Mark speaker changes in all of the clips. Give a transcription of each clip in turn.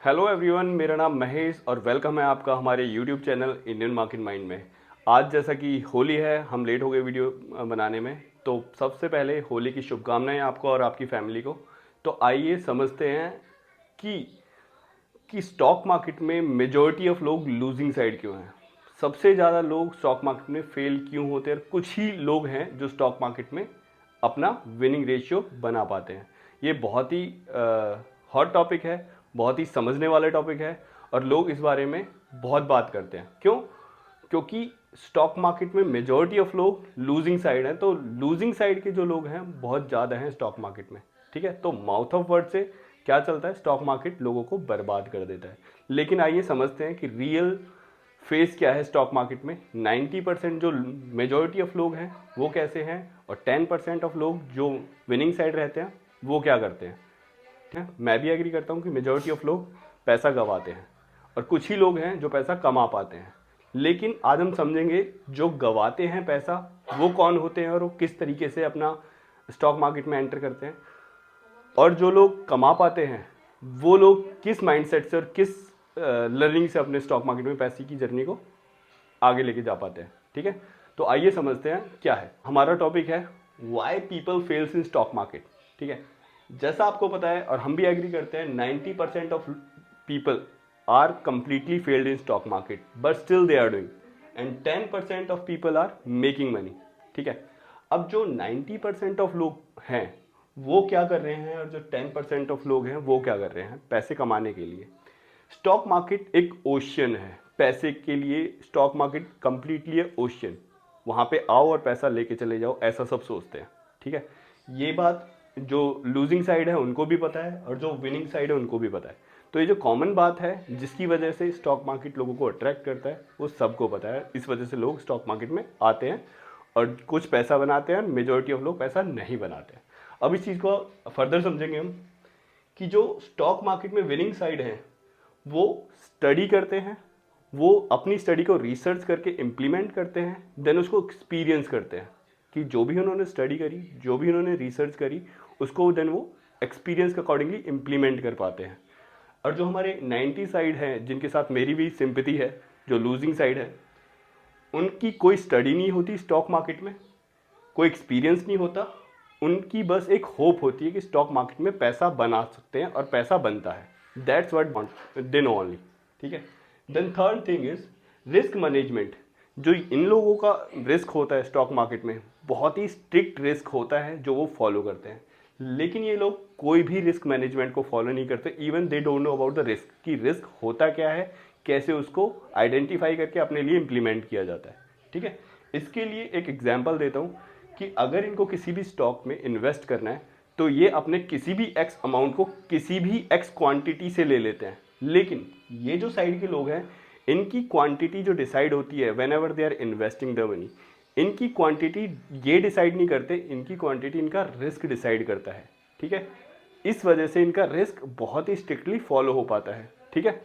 Speaker 1: Hello everyone, मेरा नाम महेश और वेलकम है आपका हमारे YouTube channel Indian market mind में। आज जैसा कि होली है, हम लेट हो गए वीडियो बनाने में, तो सबसे पहले होली की शुभकामनाएं आपको और आपकी फैमिली को। तो आइए समझते हैं कि स्टॉक मार्केट में मेजॉरिटी ऑफ लोग लूजिंग साइड क्यों हैं। सबसे ज़्यादा लोग स्टॉक मार्केट में फेल क्यों होते हैं और कुछ ही लोग हैं जो स्टॉक मार्केट में अपना विनिंग रेशियो बना पाते हैं। ये बहुत ही हॉट टॉपिक है, बहुत ही समझने वाला टॉपिक है और लोग इस बारे में बहुत बात करते हैं। क्यों? क्योंकि स्टॉक मार्केट में मेजॉरिटी ऑफ लोग लूजिंग साइड हैं, तो लूजिंग साइड के जो लोग हैं बहुत ज़्यादा हैं स्टॉक मार्केट में। ठीक है, तो माउथ ऑफ वर्ड से क्या चलता है, स्टॉक मार्केट लोगों को बर्बाद कर देता है। लेकिन आइए समझते हैं कि रियल फेस क्या है स्टॉक मार्केट में। 90% जो मेजॉरिटी ऑफ लोग हैं वो कैसे हैं, और 10% ऑफ लोग जो विनिंग साइड रहते हैं वो क्या करते हैं। ठीक है, मैं भी एग्री करता हूँ कि मेजॉरिटी ऑफ लोग पैसा गंवाते हैं और कुछ ही लोग हैं जो पैसा कमा पाते हैं। लेकिन आज हम समझेंगे जो गंवाते हैं पैसा वो कौन होते हैं और वो किस तरीके से अपना स्टॉक मार्केट में एंटर करते हैं, और जो लोग कमा पाते हैं वो लोग किस माइंडसेट से और किस लर्निंग से अपने स्टॉक मार्केट में पैसे की जर्नी को आगे लेके जा पाते हैं। ठीक है, तो आइए समझते हैं क्या है हमारा टॉपिक है, why people fails in stock market. ठीक है, जैसा आपको पता है और हम भी एग्री करते हैं, 90% of people are completely failed in stock market but still they are doing, and 10% of people are making money. ठीक है, अब जो 90% ऑफ लोग हैं वो क्या कर रहे हैं और जो 10% ऑफ लोग हैं वो क्या कर रहे हैं पैसे कमाने के लिए। स्टॉक मार्केट एक ओशियन है पैसे के लिए। स्टॉक मार्केट कंप्लीटली ओशियन, वहाँ पे आओ और पैसा लेके चले जाओ, ऐसा सब सोचते हैं। ठीक है, ये बात जो लूजिंग साइड है उनको भी पता है और जो विनिंग साइड है उनको भी पता है। तो ये जो कॉमन बात है जिसकी वजह से स्टॉक मार्केट लोगों को अट्रैक्ट करता है वो सबको पता है। इस वजह से लोग स्टॉक मार्केट में आते हैं और कुछ पैसा बनाते हैं, मेजॉरिटी ऑफ लोग पैसा नहीं बनाते हैं। अब इस चीज़ को फर्दर समझेंगे हम कि जो स्टॉक मार्केट में विनिंग साइड है वो स्टडी करते हैं, वो अपनी स्टडी को रिसर्च करके इम्प्लीमेंट करते हैं, देन उसको एक्सपीरियंस करते हैं कि जो भी उन्होंने स्टडी करी, जो भी उन्होंने रिसर्च करी, उसको देन वो एक्सपीरियंस के अकॉर्डिंगली इम्प्लीमेंट कर पाते हैं। और जो हमारे 90 साइड हैं जिनके साथ मेरी भी सिंपैथी है, जो लूजिंग साइड है, उनकी कोई स्टडी नहीं होती स्टॉक मार्केट में, कोई एक्सपीरियंस नहीं होता, उनकी बस एक होप होती है कि स्टॉक मार्केट में पैसा बना सकते हैं और पैसा बनता है। That's what they know only. ठीक है, then third thing is risk management. जो इन लोगों का रिस्क होता है स्टॉक मार्केट में, बहुत ही स्ट्रिक्ट रिस्क होता है जो वो फॉलो करते हैं। लेकिन ये लोग कोई भी रिस्क मैनेजमेंट को फॉलो नहीं करते, even they don't know about the risk कि रिस्क होता क्या है, कैसे उसको आइडेंटिफाई करके अपने लिए इंप्लीमेंट किया जाता है। ठीक है, इसके लिए एक एग्जांपल देता हूँ कि अगर इनको किसी भी स्टॉक में इन्वेस्ट करना है तो ये अपने किसी भी एक्स अमाउंट को किसी भी एक्स क्वांटिटी से ले लेते हैं। लेकिन ये जो साइड के लोग हैं, इनकी क्वांटिटी जो डिसाइड होती है whenever they are investing the money, इनकी क्वांटिटी ये डिसाइड नहीं करते, इनकी क्वांटिटी इनका रिस्क डिसाइड करता है। ठीक है, इस वजह से इनका रिस्क बहुत ही स्ट्रिक्टली फॉलो हो पाता है। ठीक है,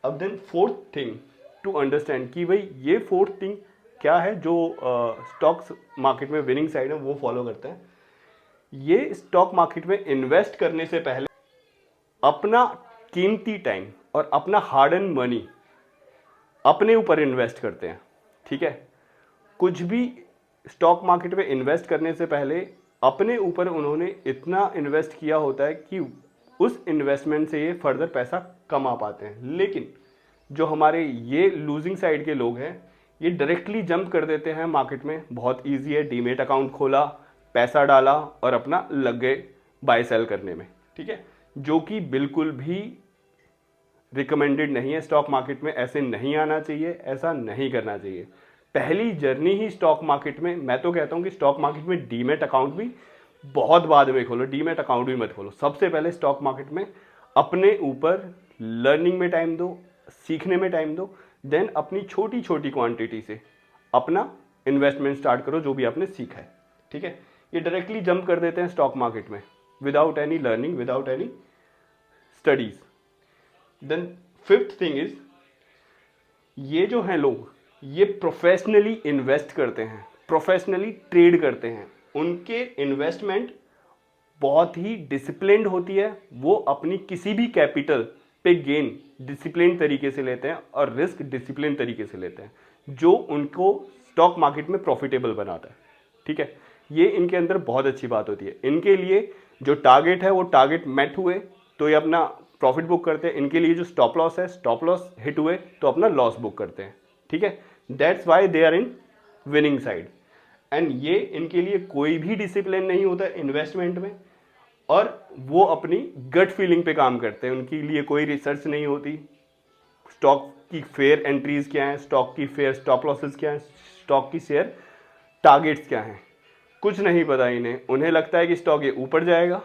Speaker 1: अब then fourth thing to understand कि भाई ये फोर्थ थिंग क्या है जो स्टॉक्स मार्केट में विनिंग साइड है वो फॉलो करते हैं। ये स्टॉक मार्केट में इन्वेस्ट करने से पहले अपना कीमती टाइम और अपना हार्ड एंड मनी अपने ऊपर इन्वेस्ट करते हैं। ठीक है, कुछ भी स्टॉक मार्केट में इन्वेस्ट करने से पहले अपने ऊपर उन्होंने इतना इन्वेस्ट किया होता है कि उस इन्वेस्टमेंट से ये फर्दर पैसा कमा पाते हैं। लेकिन जो हमारे ये लूजिंग साइड के लोग हैं, ये डायरेक्टली जंप कर देते हैं मार्केट में। बहुत इजी है, डीमेट अकाउंट खोला, पैसा डाला और अपना लग गए बाय सेल करने में। ठीक है, जो कि बिल्कुल भी रिकमेंडेड नहीं है। स्टॉक मार्केट में ऐसे नहीं आना चाहिए, ऐसा नहीं करना चाहिए। पहली जर्नी ही स्टॉक मार्केट में, मैं तो कहता हूं कि स्टॉक मार्केट में डीमेट अकाउंट भी बहुत बाद में खोलो, डीमेट अकाउंट भी मत खोलो। सबसे पहले स्टॉक मार्केट में अपने ऊपर लर्निंग में टाइम दो, सीखने में टाइम दो, देन अपनी छोटी छोटी क्वांटिटी से अपना इन्वेस्टमेंट स्टार्ट करो जो भी आपने सीखा है। ठीक है, ये डायरेक्टली जंप कर देते हैं स्टॉक मार्केट में without any learning, without any studies. Then fifth thing is, ये जो हैं लोग ये प्रोफेशनली इन्वेस्ट करते हैं, प्रोफेशनली ट्रेड करते हैं। उनके इन्वेस्टमेंट बहुत ही डिसिप्लिन्ड होती है। वो अपनी किसी भी कैपिटल पे गेन डिसिप्लिन तरीके से लेते हैं और रिस्क डिसिप्लिन तरीके से लेते हैं, जो उनको स्टॉक मार्केट में प्रॉफिटेबल बनाता है। ठीक है, ये इनके अंदर बहुत अच्छी बात होती है। इनके लिए जो टारगेट है वो टारगेट मेट हुए तो ये अपना प्रॉफिट बुक करते हैं, इनके लिए जो स्टॉप लॉस है, स्टॉप लॉस हिट हुए तो अपना लॉस बुक करते हैं। ठीक है, that's why they are in winning side. And ये इनके लिए कोई भी डिसिप्लिन नहीं होता इन्वेस्टमेंट में, और वो अपनी गट फीलिंग पे काम करते हैं। उनके लिए कोई रिसर्च नहीं होती, स्टॉक की फेयर एंट्रीज क्या हैं, स्टॉक की फेयर स्टॉप लॉसेस क्या हैं, स्टॉक की शेयर टारगेट्स क्या हैं, कुछ नहीं पता इन्हें। उन्हें लगता है कि स्टॉक ये ऊपर जाएगा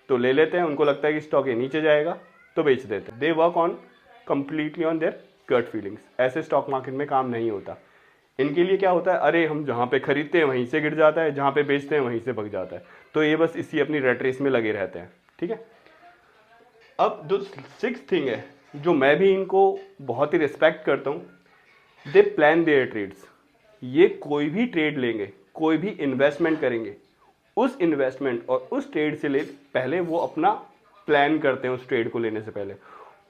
Speaker 1: तो ले लेते हैं, उनको लगता है कि स्टॉक ये नीचे जाएगा तो बेच देते हैं। They work on completely on their gut feelings. ऐसे स्टॉक मार्केट में काम नहीं होता। इनके लिए क्या होता है, अरे हम जहाँ पे खरीदते हैं वहीं से गिर जाता है, जहाँ पे बेचते हैं वहीं से भग जाता है, तो ये बस इसी अपनी रेट रेस में लगे रहते हैं। ठीक है, अब जो सिक्स थिंग है जो मैं भी इनको बहुत ही रिस्पेक्ट करता हूँ, दे प्लान देयर ट्रेड्स। ये कोई भी ट्रेड लेंगे, कोई भी इन्वेस्टमेंट करेंगे, उस इन्वेस्टमेंट और उस ट्रेड से ले पहले वो अपना प्लान करते हैं। उस ट्रेड को लेने से पहले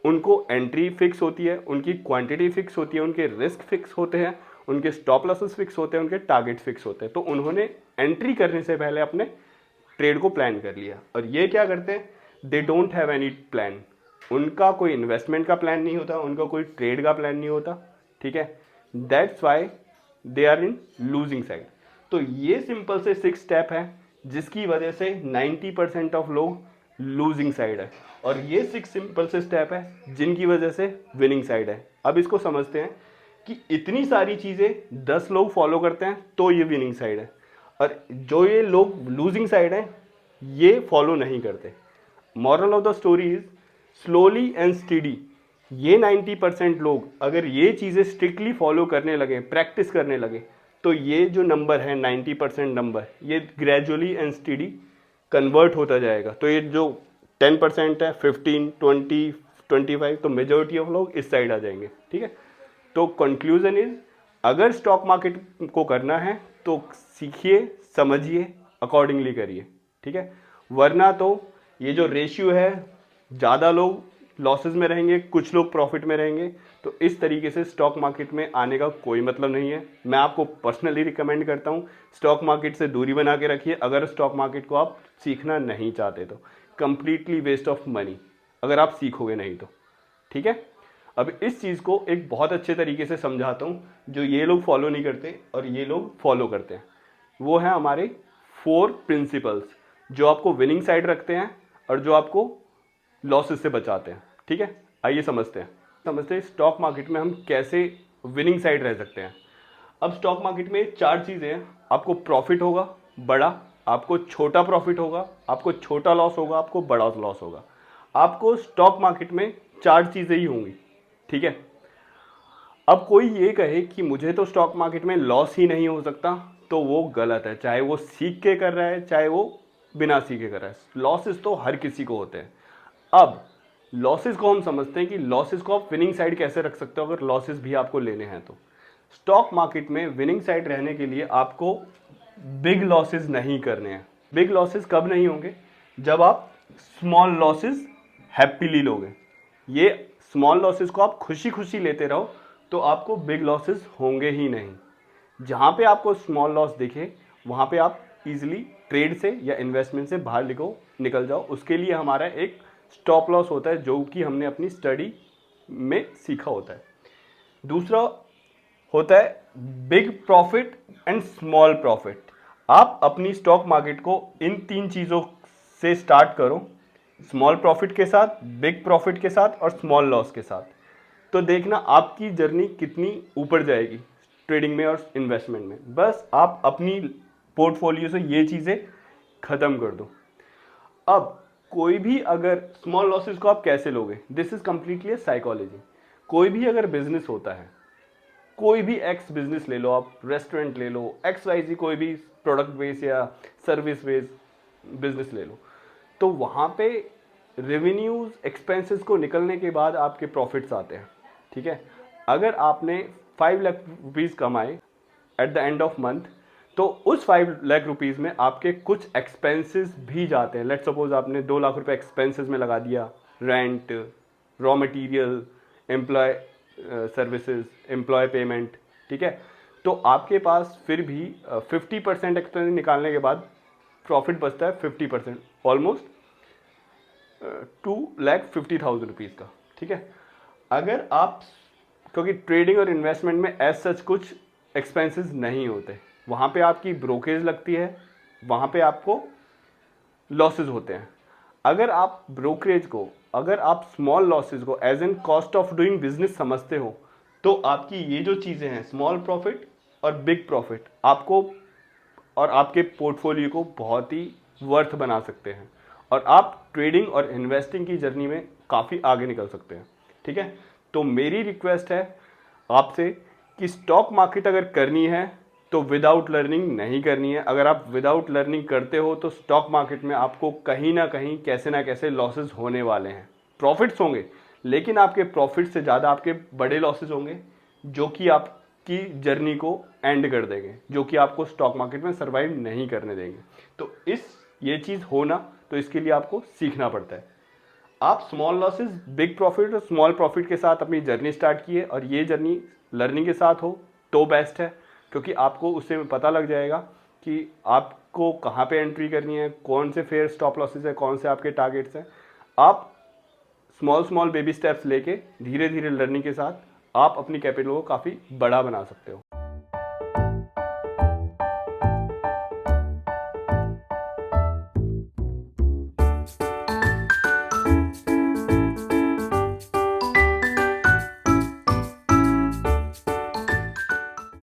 Speaker 1: उनको एंट्री फिक्स होती है, उनकी क्वांटिटी फिक्स होती है, उनके रिस्क फिक्स होते हैं, उनके स्टॉप लॉसेस फिक्स होते हैं, उनके टारगेट फिक्स होते हैं। तो उन्होंने एंट्री करने से पहले अपने ट्रेड को प्लान कर लिया। और ये क्या करते हैं, they don't have any plan. उनका कोई इन्वेस्टमेंट का प्लान नहीं होता, उनका कोई ट्रेड का प्लान नहीं होता। ठीक है, that's why they are in losing side. तो ये सिंपल से 6 स्टेप है जिसकी वजह से 90% ऑफ लोग लूजिंग साइड है, और ये 6 सिंपल से स्टेप है जिनकी वजह से विनिंग साइड है। अब इसको समझते हैं कि इतनी सारी चीज़ें 10 लोग फॉलो करते हैं तो ये विनिंग साइड है, और जो ये लोग लूजिंग साइड है ये फॉलो नहीं करते। Moral of the story is slowly and study. ये 90% लोग अगर ये चीज़ें स्ट्रिक्टली फॉलो करने लगे, प्रैक्टिस करने लगे, तो ये जो नंबर है 90% नंबर, ये ग्रेजुअली एंड स्टडी कन्वर्ट होता जाएगा। तो ये जो 10% है, 15, 20, 25, तो मेजॉरिटी ऑफ लोग इस साइड आ जाएंगे। ठीक है, तो कंक्लूजन इज, अगर स्टॉक मार्केट को करना है तो सीखिए, समझिए, अकॉर्डिंगली करिए। ठीक है, वरना तो ये जो रेशियो है, ज़्यादा लोग लॉसेस में रहेंगे, कुछ लोग प्रॉफिट में रहेंगे, तो इस तरीके से स्टॉक मार्केट में आने का कोई मतलब नहीं है। मैं आपको पर्सनली रिकमेंड करता हूँ, स्टॉक मार्केट से दूरी बना के रखिए अगर स्टॉक मार्केट को आप सीखना नहीं चाहते तो। कंप्लीटली वेस्ट ऑफ मनी अगर आप सीखोगे नहीं तो। ठीक है, अब इस चीज़ को एक बहुत अच्छे तरीके से समझाता हूँ जो ये लोग फॉलो नहीं करते और ये लोग फॉलो करते हैं। वो है हमारे 4 प्रिंसिपल्स जो आपको विनिंग साइड रखते हैं और जो आपको लॉसेस से बचाते हैं। ठीक है, आइए समझते हैं स्टॉक मार्केट में हम कैसे विनिंग साइड रह सकते हैं। अब स्टॉक मार्केट में 4 चीज़ें हैं। आपको प्रॉफिट होगा बड़ा, आपको छोटा प्रॉफिट होगा, आपको छोटा लॉस होगा, आपको बड़ा लॉस होगा। आपको स्टॉक मार्केट में 4 चीज़ें ही होंगी। ठीक है, अब कोई ये कहे कि मुझे तो स्टॉक मार्केट में लॉस ही नहीं हो सकता, तो वो गलत है। चाहे वो सीख के कर रहा है, चाहे वो बिना सीखे कर रहा है, लॉसेस तो हर किसी को होते हैं। अब लॉसेस को हम समझते हैं कि लॉसेस को आप विनिंग साइड कैसे रख सकते हो अगर लॉसेस भी आपको लेने हैं तो। स्टॉक मार्केट में विनिंग साइड रहने के लिए आपको बिग लॉसेस नहीं करने हैं। बिग लॉसेस कब नहीं होंगे, जब आप स्मॉल लॉसेस हैप्पीली लोगे। ये स्मॉल लॉसेस को आप खुशी खुशी लेते रहो तो आपको बिग लॉसेस होंगे ही नहीं। जहाँ पे आपको स्मॉल लॉस दिखे वहाँ पे आप इजीली ट्रेड से या इन्वेस्टमेंट से बाहर निकल जाओ। उसके लिए हमारा एक स्टॉप लॉस होता है जो कि हमने अपनी स्टडी में सीखा होता है। दूसरा होता है big profit and small profit. आप अपनी स्टॉक मार्केट को इन 3 चीज़ों से स्टार्ट करो, स्मॉल प्रॉफिट के साथ, बिग प्रॉफिट के साथ और स्मॉल लॉस के साथ। तो देखना आपकी जर्नी कितनी ऊपर जाएगी ट्रेडिंग में और इन्वेस्टमेंट में। बस आप अपनी पोर्टफोलियो से ये चीज़ें ख़त्म कर दो। अब कोई भी अगर स्मॉल लॉसेस को आप कैसे लोगे, दिस इज कंप्लीटली साइकोलॉजी। कोई भी अगर बिजनेस होता है, कोई भी एक्स बिजनेस ले लो, आप रेस्टोरेंट ले लो, XYZ कोई भी प्रोडक्ट बेस या सर्विस बेस बिजनेस ले लो, तो वहाँ पे रेवेन्यूज एक्सपेंसेस को निकलने के बाद आपके प्रॉफिट्स आते हैं। ठीक है, अगर आपने 5 लाख रुपीज़ कमाए at the end of month, तो उस 5 लाख रुपीज़ में आपके कुछ एक्सपेंसेस भी जाते हैं। लेट्स सपोज आपने 2 लाख रुपए एक्सपेंसेस में लगा दिया, rent, raw material, employ services, employ payment, ठीक है। तो आपके पास फिर भी 50% एक्सपेंस निकालने के बाद प्रॉफिट बचता है 50%, ऑलमोस्ट 2,50,000 रुपीज़ का, ठीक है। अगर आप, क्योंकि ट्रेडिंग और इन्वेस्टमेंट में एज सच कुछ एक्सपेंसेस नहीं होते, वहाँ पे आपकी ब्रोकेज लगती है, वहाँ पे आपको लॉसेज होते हैं। अगर आप ब्रोकरेज को, अगर आप स्मॉल लॉसेज को as an cost of doing business समझते हो, तो आपकी ये जो चीज़ें हैं स्मॉल प्रॉफिट और बिग प्रॉफिट आपको और आपके पोर्टफोलियो को बहुत ही वर्थ बना सकते हैं, और आप ट्रेडिंग और इन्वेस्टिंग की जर्नी में काफ़ी आगे निकल सकते हैं, ठीक है। तो मेरी रिक्वेस्ट है आपसे कि स्टॉक मार्केट अगर करनी है तो विदाउट लर्निंग नहीं करनी है। अगर आप विदाउट लर्निंग करते हो तो स्टॉक मार्केट में आपको कहीं ना कहीं कैसे ना कैसे लॉसेस होने वाले हैं। प्रॉफिट्स होंगे, लेकिन आपके प्रॉफिट से ज़्यादा आपके बड़े लॉसेस होंगे, जो कि आपकी जर्नी को एंड कर देंगे, जो कि आपको स्टॉक मार्केट में सर्वाइव नहीं करने देंगे। तो ये चीज़ होना, तो इसके लिए आपको सीखना पड़ता है। आप स्मॉल लॉसेस बिग प्रॉफिट और स्मॉल प्रॉफिट के साथ अपनी जर्नी स्टार्ट किए, और ये जर्नी लर्निंग के साथ हो तो बेस्ट है, क्योंकि आपको उससे पता लग जाएगा कि आपको कहाँ पे एंट्री करनी है, कौन से फेयर स्टॉप लॉसेस है, कौन से आपके टारगेट्स हैं। आप स्मॉल स्मॉल बेबी स्टेप्स लेके धीरे धीरे लर्निंग के साथ आप अपनी कैपिटल को काफ़ी बड़ा बना सकते हो।